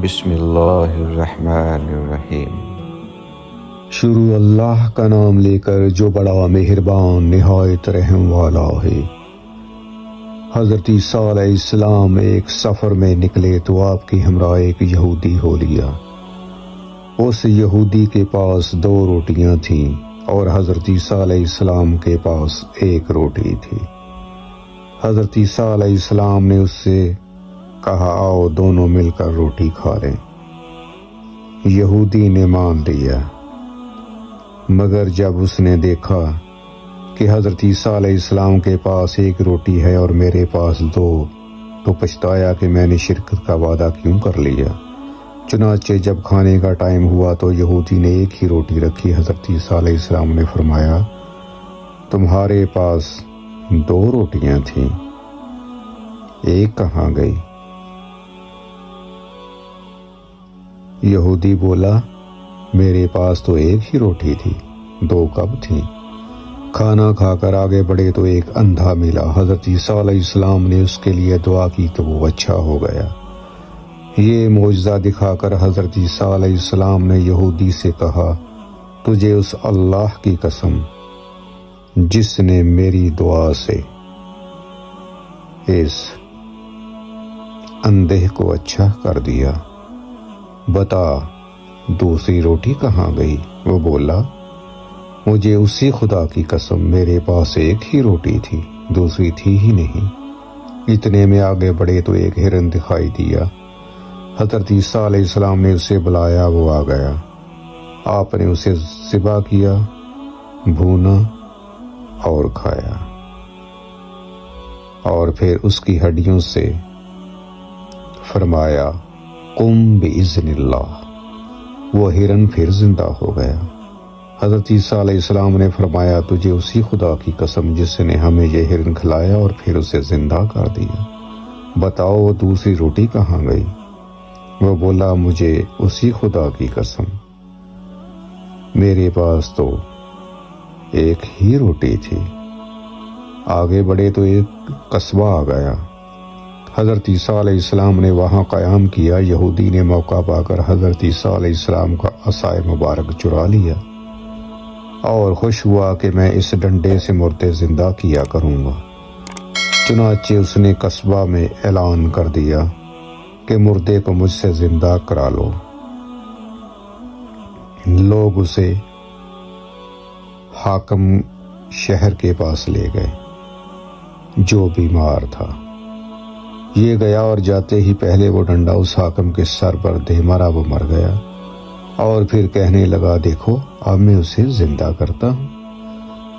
بسم اللہ الرحمن الرحیم۔ شروع اللہ کا نام لے کر جو بڑا مہربان نہایت رحم والا ہے۔ حضرت عیسیٰ علیہ السلام ایک سفر میں نکلے تو آپ کی ہمراہ ایک یہودی ہو لیا۔ اس یہودی کے پاس 2 روٹیاں تھیں اور حضرت عیسیٰ علیہ السلام کے پاس 1 روٹی تھی۔ حضرت عیسیٰ علیہ السلام نے اس سے کہا آؤ دونوں مل کر روٹی کھا لیں۔ یہودی نے مان لیا، مگر جب اس نے دیکھا کہ حضرت عیسیٰ علیہ السلام کے پاس 1 روٹی ہے اور میرے پاس 2 تو پچھتایا کہ میں نے شرکت کا وعدہ کیوں کر لیا۔ چنانچہ جب کھانے کا ٹائم ہوا تو یہودی نے 1 ہی روٹی رکھی۔ حضرت عیسیٰ علیہ السلام نے فرمایا تمہارے پاس 2 روٹیاں تھیں، 1 کہاں گئی؟ یہودی بولا میرے پاس تو 1 ہی روٹی تھی، 2 کب تھیں؟ کھانا کھا کر آگے بڑھے تو ایک اندھا ملا۔ حضرت عیسیٰ علیہ السلام نے اس کے لیے دعا کی تو وہ اچھا ہو گیا۔ یہ معجزہ دکھا کر حضرت عیسیٰ علیہ السلام نے یہودی سے کہا تجھے اس اللہ کی قسم جس نے میری دعا سے اس اندھے کو اچھا کر دیا، بتا دوسری روٹی کہاں گئی؟ وہ بولا مجھے اسی خدا کی قسم میرے پاس 1 ہی روٹی تھی، دوسری تھی ہی نہیں۔ اتنے میں آگے بڑھے تو ایک ہرن دکھائی دیا۔ حضرت عیسیٰ علیہ السلام نے اسے بلایا، وہ آ گیا۔ آپ نے اسے ذبح کیا، بھونا اور کھایا، اور پھر اس کی ہڈیوں سے فرمایا قم بإذن اللہ۔ وہ ہرن پھر زندہ ہو گیا۔ حضرت عیسیٰ علیہ السلام نے فرمایا تجھے اسی خدا کی قسم جس نے ہمیں یہ ہرن کھلایا اور پھر اسے زندہ کر دیا، بتاؤ وہ دوسری روٹی کہاں گئی؟ وہ بولا مجھے اسی خدا کی قسم میرے پاس تو 1 ہی روٹی تھی۔ آگے بڑھے تو ایک قصبہ آ گیا۔ حضرت عیسیٰ علیہ السلام نے وہاں قیام کیا۔ یہودی نے موقع پا کر حضرت عیسیٰ علیہ السلام کا عصائے مبارک چرا لیا اور خوش ہوا کہ میں اس ڈنڈے سے مردے زندہ کیا کروں گا۔ چنانچہ اس نے قصبہ میں اعلان کر دیا کہ مردے کو مجھ سے زندہ کرا لو۔ لوگ اسے حاکم شہر کے پاس لے گئے جو بیمار تھا۔ یہ گیا اور جاتے ہی پہلے وہ ڈنڈا اس حاکم کے سر پر دے مارا، وہ مر گیا، اور پھر کہنے لگا دیکھو اب میں اسے زندہ کرتا ہوں۔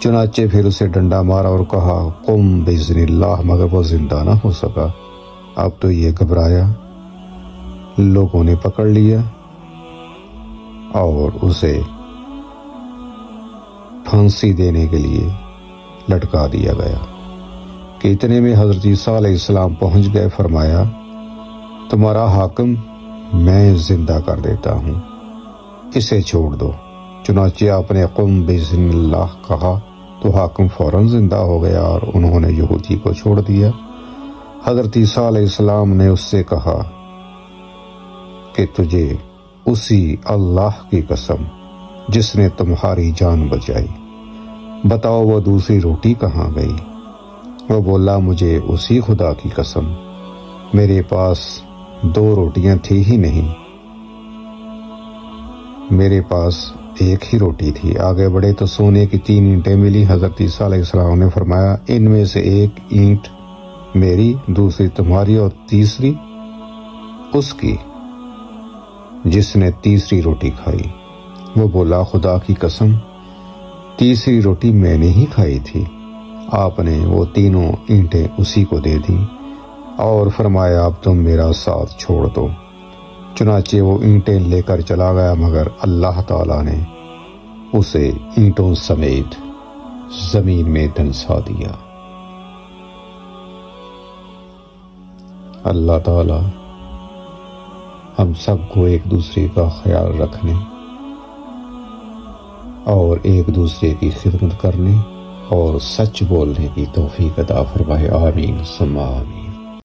چنانچہ پھر اسے ڈنڈا مارا اور کہا قم بإذن اللہ، مگر وہ زندہ نہ ہو سکا۔ اب تو یہ گھبرایا، لوگوں نے پکڑ لیا اور اسے پھانسی دینے کے لیے لٹکا دیا گیا کہ اتنے میں حضرت عیسیٰ علیہ السلام پہنچ گئے۔ فرمایا تمہارا حاکم میں زندہ کر دیتا ہوں، اسے چھوڑ دو۔ چنانچہ آپ نے قم بإذن اللہ کہا تو حاکم فوراً زندہ ہو گیا اور انہوں نے یہودی کو چھوڑ دیا۔ حضرت عیسیٰ علیہ السلام نے اس سے کہا کہ تجھے اسی اللہ کی قسم جس نے تمہاری جان بچائی، بتاؤ وہ دوسری روٹی کہاں گئی؟ وہ بولا مجھے اسی خدا کی قسم میرے پاس 2 روٹیاں تھی ہی نہیں، میرے پاس 1 ہی روٹی تھی۔ آگے بڑھے تو سونے کی 3 اینٹیں ملی۔ حضرت عیسیٰ علیہ السلام نے فرمایا ان میں سے 1 اینٹ میری، دوسری تمہاری اور تیسری اس کی جس نے تیسری روٹی کھائی۔ وہ بولا خدا کی قسم تیسری روٹی میں نے ہی کھائی تھی۔ آپ نے وہ 3 اینٹیں اسی کو دے دیں اور فرمایا اب تم میرا ساتھ چھوڑ دو۔ چنانچہ وہ اینٹیں لے کر چلا گیا، مگر اللہ تعالیٰ نے اسے اینٹوں سمیت زمین میں دھنسا دیا۔ اللہ تعالیٰ ہم سب کو ایک دوسرے کا خیال رکھنے اور ایک دوسرے کی خدمت کرنے اور سچ بولنے کی توفیق عطا فرمائے، آمین ثم آمین۔